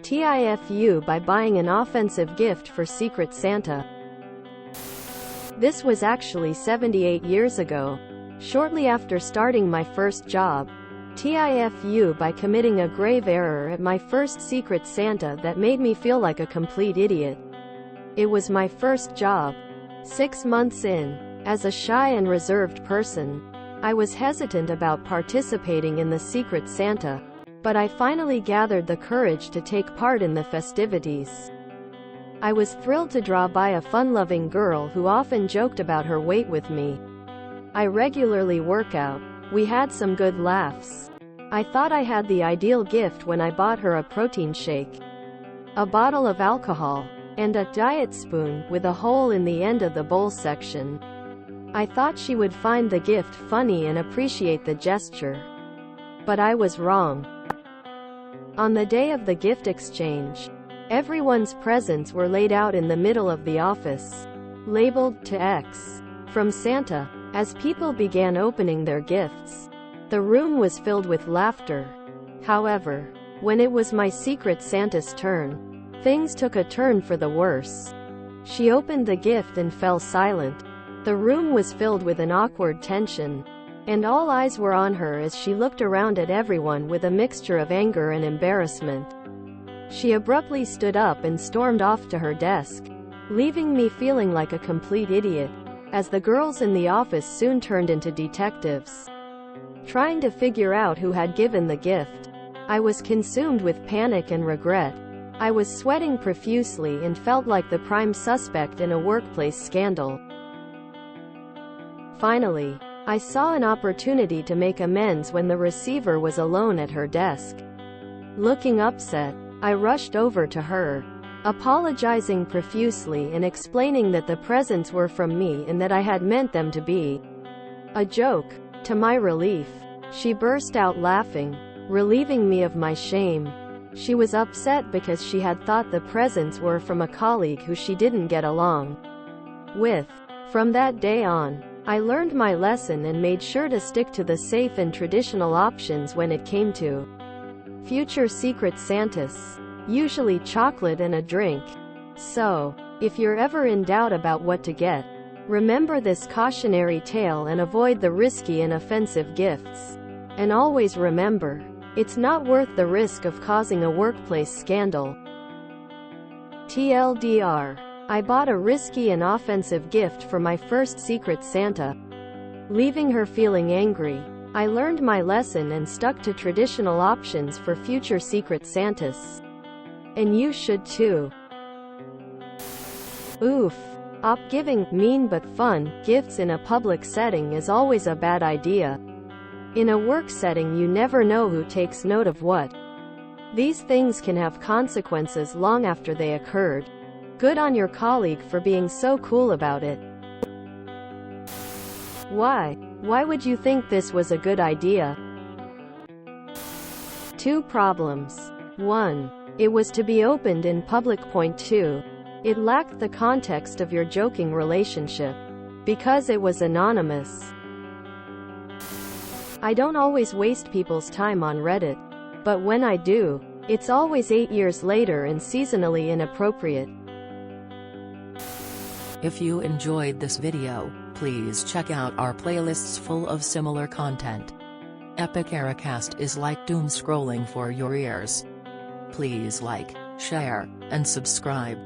TIFU by buying an offensive gift for Secret Santa. This was actually 78 years ago. Shortly after starting my first job, TIFU by committing a grave error at my first Secret Santa that made me feel like a complete idiot. It was my first job. 6 months in, as a shy and reserved person, I was hesitant about participating in the Secret Santa, but I finally gathered the courage to take part in the festivities. I was thrilled to draw by a fun-loving girl who often joked about her weight with me. I regularly work out. We had some good laughs. I thought I had the ideal gift when I bought her a protein shake, a bottle of alcohol, and a diet spoon with a hole in the end of the bowl section. I thought she would find the gift funny and appreciate the gesture. But I was wrong. On the day of the gift exchange, everyone's presents were laid out in the middle of the office, labeled "to X" from Santa. As people began opening their gifts, the room was filled with laughter. However, when it was my Secret Santa's turn, things took a turn for the worse. She opened the gift and fell silent. The room was filled with an awkward tension, and all eyes were on her as she looked around at everyone with a mixture of anger and embarrassment. She abruptly stood up and stormed off to her desk, leaving me feeling like a complete idiot, as the girls in the office soon turned into detectives, trying to figure out who had given the gift. I was consumed with panic and regret. I was sweating profusely and felt like the prime suspect in a workplace scandal. Finally, I saw an opportunity to make amends when the receiver was alone at her desk. Looking upset, I rushed over to her, apologizing profusely and explaining that the presents were from me and that I had meant them to be a joke. To my relief, she burst out laughing, relieving me of my shame. She was upset because she had thought the presents were from a colleague who she didn't get along with. From that day on, I learned my lesson and made sure to stick to the safe and traditional options when it came to future Secret Santas, usually chocolate and a drink. So, if you're ever in doubt about what to get, remember this cautionary tale and avoid the risky and offensive gifts. And always remember, it's not worth the risk of causing a workplace scandal. TLDR. I bought a risky and offensive gift for my first Secret Santa, leaving her feeling angry. I learned my lesson and stuck to traditional options for future Secret Santas. And you should too. Oof. Giving mean but fun gifts in a public setting is always a bad idea. In a work setting, you never know who takes note of what. These things can have consequences long after they occurred. Good on your colleague for being so cool about it. Why? Why would you think this was a good idea? 2 problems. 1. It was to be opened in public. Point 2. It lacked the context of your joking relationship, because it was anonymous. I don't always waste people's time on Reddit, but when I do, it's always 8 years later and seasonally inappropriate. If you enjoyed this video, please check out our playlists full of similar content. Epic Ericast is like doom scrolling for your ears. Please like, share, and subscribe.